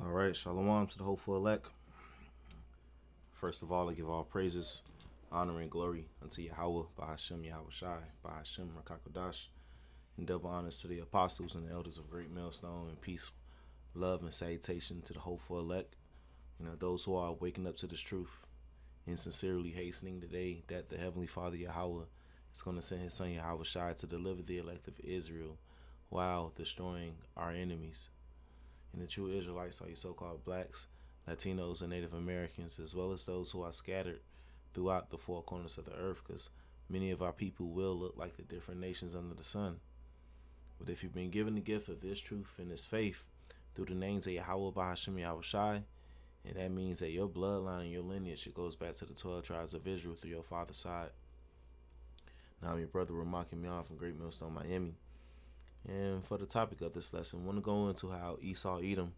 All right, shalom to the hopeful elect. First of all, I give all praises, honor, and glory unto Yahweh, Bahashem Yahweh Shai, Bahashem Rakakodash, and double honors to the apostles and the elders of Great Millstone, and peace, love, and salutation to the hopeful elect. Those who are waking up to this truth and sincerely hastening the day that the Heavenly Father Yahweh is going to send His Son Yahweh Shai to deliver the elect of Israel while destroying our enemies. And the true Israelites are your so-called blacks, Latinos, and Native Americans, as well as those who are scattered throughout the four corners of the earth, because many of our people will look like the different nations under the sun. But if you've been given the gift of this truth and this faith through the names of Yahweh, Bahashem, Yahweh Shai, and that means that your bloodline and your lineage, it goes back to the 12 tribes of Israel through your father's side. Now I'm your brother Ramaki Mian from Great Millstone, Miami. And for the topic of this lesson, I want to go into how Esau Edom,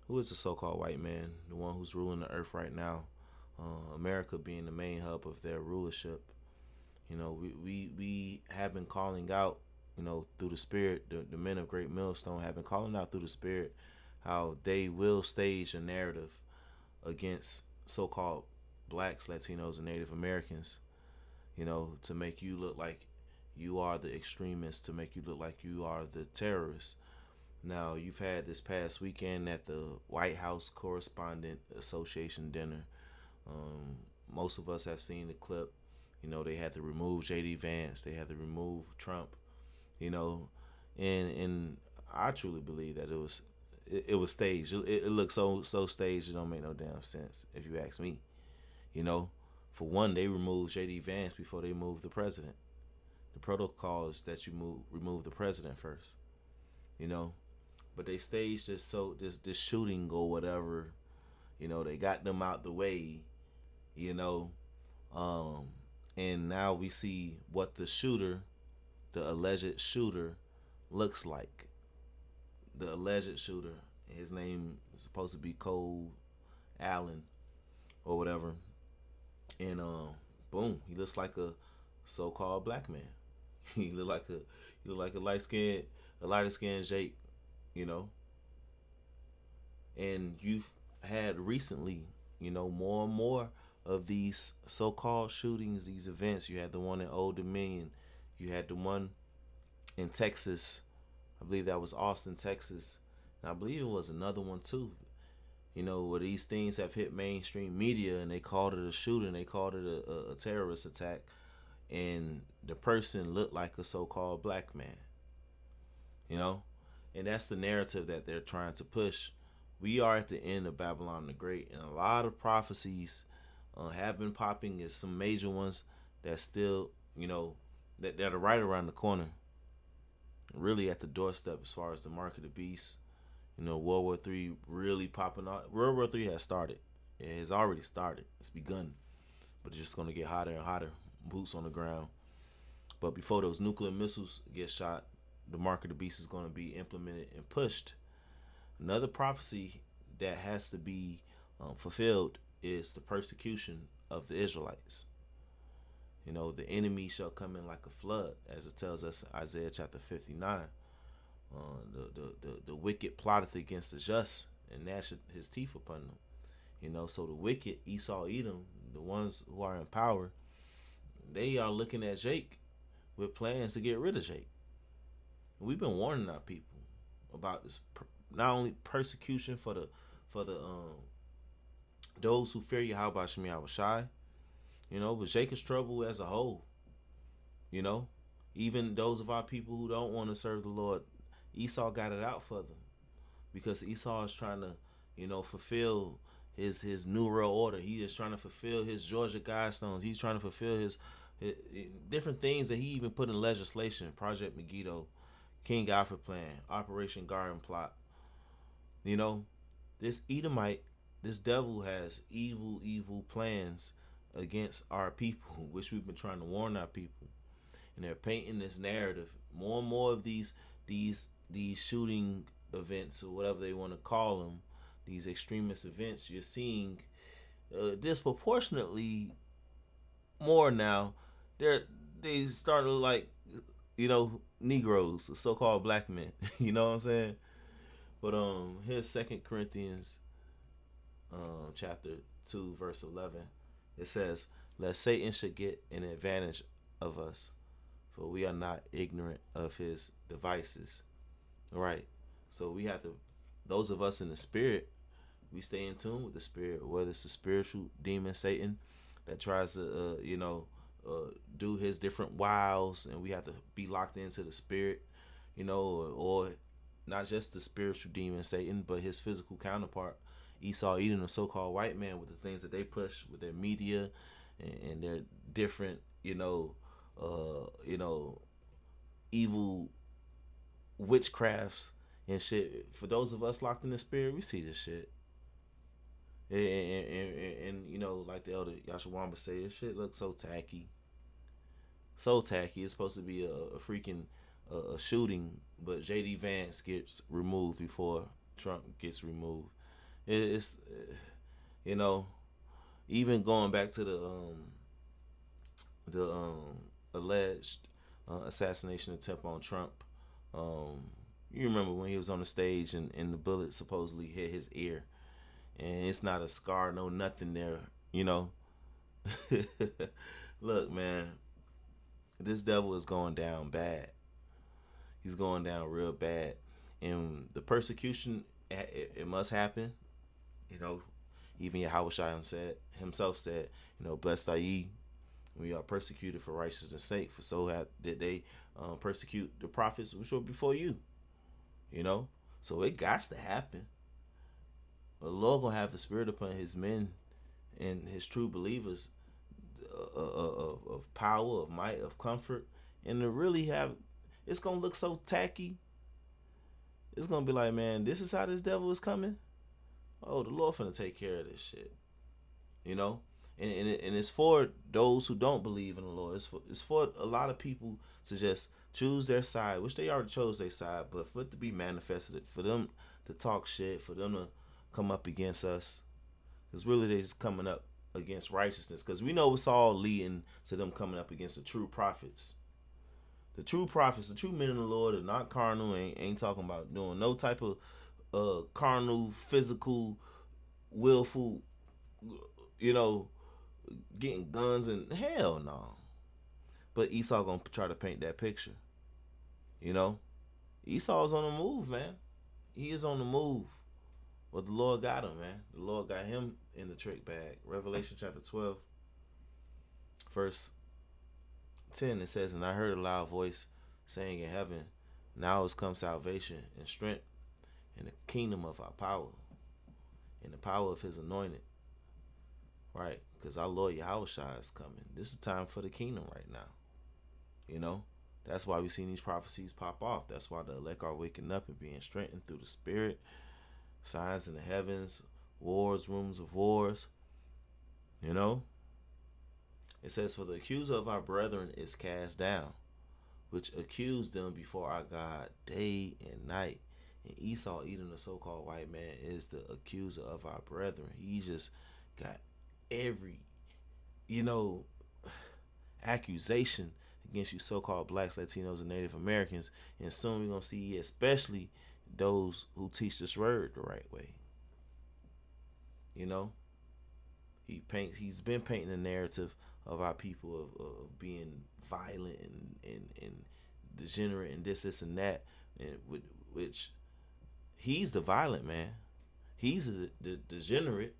who is the so-called white man, the one who's ruling the earth right now, America being the main hub of their rulership. We have been calling out, through the spirit, the men of Great Millstone have been calling out through the spirit how they will stage a narrative against so-called blacks, Latinos, and Native Americans, to make you look like you are the extremists, to make you look like you are the terrorists. Now, you've had this past weekend at the White House Correspondent Association dinner. Most of us have seen the clip. They had to remove J.D. Vance. They had to remove Trump. And I truly believe that it was staged. It looked so staged. It don't make no damn sense if you ask me. For one, they removed J.D. Vance before they moved the president. The protocol is that you remove the president first. But they staged this shooting or whatever. They got them out the way. And now we see what the alleged shooter, looks like. The alleged shooter, his name is supposed to be Cole Allen or whatever. And boom, he looks like a so-called black man. He look like a lighter skinned Jake, And you've had recently, more and more of these so-called shootings, these events. You had the one in Old Dominion. You had the one in Texas. I believe that was Austin, Texas. And I believe it was another one too. Where these things have hit mainstream media and they called it a shooting. They called it a terrorist attack. And the person looked like a so-called black man. And that's the narrative that they're trying to push. We are at the end of Babylon the Great, and a lot of prophecies have been popping. As some major ones that still, that are right around the corner, really at the doorstep as far as the mark of the beast. World War III really popping out. World War III has started. It has already started. It's begun, but it's just going to get hotter and hotter. Boots on the ground. But before those nuclear missiles get shot, the mark of the beast is going to be implemented and pushed. Another prophecy that has to be fulfilled is the persecution of the Israelites. The enemy shall come in like a flood, as it tells us in Isaiah chapter 59. The wicked plotteth against the just and gnasheth his teeth upon them. So the wicked, Esau, Edom, the ones who are in power, they are looking at Jake with plans to get rid of Jake. We've been warning our people about this, not only persecution for the those who fear Yahweh Hashem Yahweh Shai, but Jacob's trouble as a whole. Even those of our people who don't want to serve the Lord, Esau got it out for them, because Esau is trying to, fulfill his New World Order. He is trying to fulfill his Georgia Guidestones. He's trying to fulfill his different things that he even put in legislation. Project Megiddo, King Alfred Plan, Operation Garden Plot. This Edomite, this devil has evil plans against our people, which we've been trying to warn our people. And they're painting this narrative. More and more of these shooting events, or whatever they want to call them, these extremist events, you're seeing disproportionately more now. They starting to look like, Negroes, so-called black men. You know what I'm saying? But here's Second Corinthians chapter 2 verse 11. It says, "Lest Satan should get an advantage of us, for we are not ignorant of his devices." Right. So we have to, those of us in the spirit, we stay in tune with the spirit, whether it's a spiritual demon, Satan, that tries to, do his different wiles, and we have to be locked into the spirit, or not just the spiritual demon, Satan, but his physical counterpart, Esau, eating the so-called white man, with the things that they push with their media and their different, evil witchcrafts and shit. For those of us locked in the spirit, we see this shit. And like the elder Yashawamba say, this shit looks so tacky. So tacky. It's supposed to be a freaking a shooting, but JD Vance gets removed before Trump gets removed. It's you know, even going back to the alleged assassination attempt on Trump. You remember when he was on the stage and the bullet supposedly hit his ear, and it's not a scar, no nothing there. Look, man, this devil is going down bad. He's going down real bad, and the persecution, it must happen. You know, even Yahweh himself said, "Blessed are ye when you are persecuted for righteousness' sake, for so did they persecute the prophets which were before you." So it got to happen. The Lord gonna have the spirit upon His men and His true believers, of power, of might, of comfort, and to really have. It's gonna look so tacky. It's gonna be like, man, this is how this devil is coming. Oh, the Lord finna take care of this shit. And it's for those who don't believe in the Lord. It's for a lot of people to just choose their side, which they already chose their side, but for it to be manifested, for them to talk shit, for them to come up against us, because really they're just coming up against righteousness, because we know it's all leading to them coming up against the true prophets. The true prophets, the true men of the Lord, are not carnal. Ain't talking about doing no type of carnal, physical, willful, getting guns, and hell no. But Esau gonna try to paint that picture. Esau's on the move, man. He is on the move. But the Lord got him, man. The Lord got him in the trick bag. Revelation chapter 12, verse 10, it says, "And I heard a loud voice saying in heaven, now has come salvation and strength and the kingdom of our power and the power of His anointed." Right? Because our Lord Yahweh is coming. This is time for the kingdom right now. That's why we've seen these prophecies pop off. That's why the elect are waking up and being strengthened through the Spirit. Signs in the heavens, wars, rumors of wars. It says, "For the accuser of our brethren is cast down, which accused them before our God day and night." And Esau, eating the so-called white man, is the accuser of our brethren. He just got every, accusation against you so-called blacks, Latinos, and Native Americans. And soon we're going to see especially those who teach this word the right way. He's been painting the narrative of our people of being violent and degenerate and this and that, and which he's the violent man. He's the degenerate,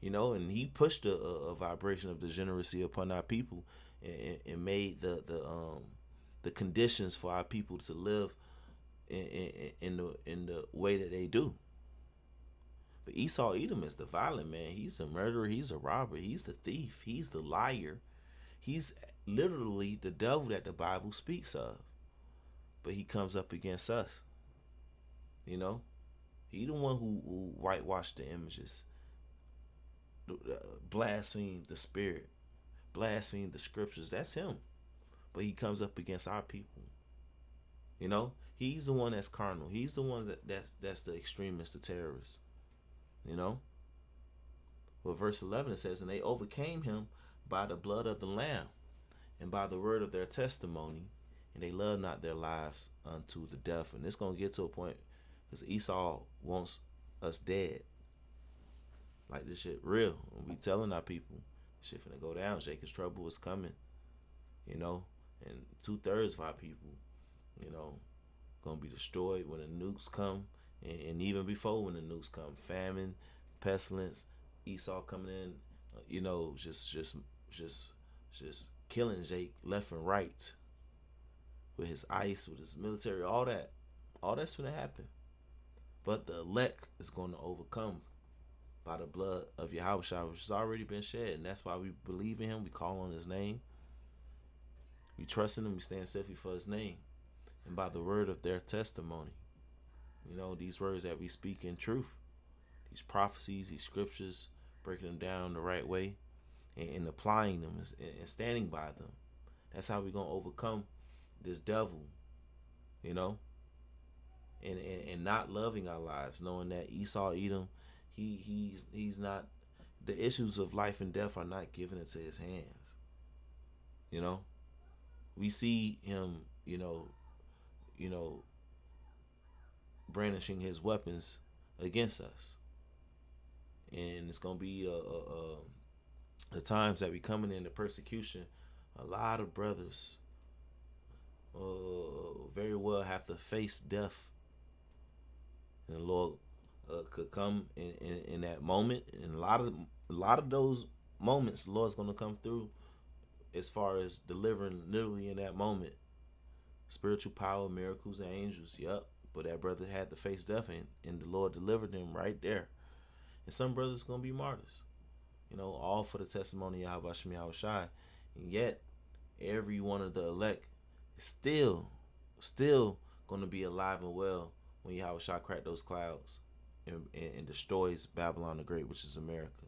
and he pushed a vibration of degeneracy upon our people, and made the conditions for our people to live in the way that they do. But Esau Edom is the violent man. He's the murderer. He's a robber. He's the thief. He's the liar. He's literally the devil that the Bible speaks of. But he comes up against us. He the one who whitewashed the images, blasphemed the Spirit, blasphemed the scriptures. That's him. But he comes up against our people. He's the one that's carnal. He's the one that's the extremist, the terrorist. Well, verse 11, it says, "And they overcame him by the blood of the Lamb and by the word of their testimony, and they loved not their lives unto the death." And it's going to get to a point, Because Esau wants us dead. Like, this shit real. We telling our people, shit finna go down. Jacob's trouble is coming, you know. And 2/3 of our people, you know, gonna be destroyed when the nukes come. And even before when the nukes come. Famine, pestilence, Esau coming in, you know, just killing Jake left and right with his ice, with his military, all that. All that's gonna happen. But the elect is gonna overcome by the blood of Yahushua, which has already been shed. And that's why we believe in him. We call on his name. We trust in him. We stand stiffly for his name. And by the word of their testimony. You know, these words that we speak in truth. These prophecies, these scriptures, breaking them down the right way and applying them and standing by them. That's how we're going to overcome this devil, you know, and not loving our lives, knowing that Esau, Edom, he's not, the issues of life and death are not given into his hands. You know, we see him, you know, brandishing his weapons against us. And it's going to be the times that we coming into persecution. A lot of brothers very well have to face death. And the Lord could come in that moment. And a lot of those moments, the Lord's going to come through as far as delivering literally in that moment. Spiritual power, miracles, and angels. Yep. But that brother had to face death, and the Lord delivered him right there. And some brothers going to be martyrs. You know, all for the testimony of Yahushua. And yet, every one of the elect is still going to be alive and well when Yahushua cracked those clouds and destroys Babylon the Great, which is America.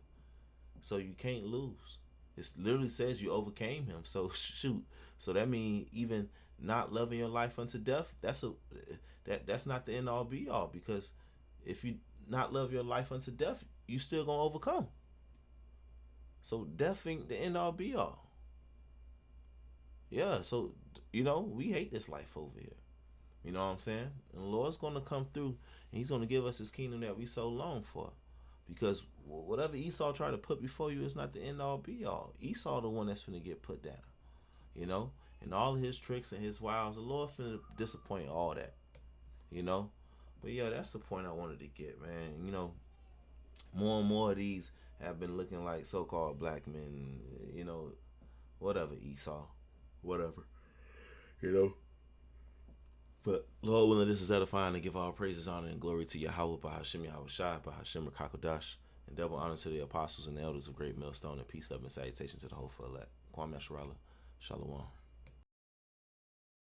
So you can't lose. It literally says you overcame him. So shoot. So that means even not loving your life unto death, that's not the end all be all. Because if you not love your life unto death, you still gonna overcome. So death ain't the end all be all. Yeah, so you know, we hate this life over here. You know what I'm saying? And the Lord's gonna come through and he's gonna give us his kingdom that we so long for. Because whatever Esau tried to put before you is not the end all be all. Esau the one that's finna get put down. You know? And all his tricks and his wiles, the Lord finna disappoint all that. You know? But yeah, that's the point I wanted to get, man. You know, more and more of these have been looking like so-called black men, you know, whatever, Esau, whatever, you know. But Lord willing, this is edifying, to give all praises, honor, and glory to Yahweh, Bahashim Yahushai, Bahashim Rakakodash, and double honor to the apostles and the elders of Great Millstone, and peace, love, and salutation to the whole elect. Kwame Asherallah, Shalom.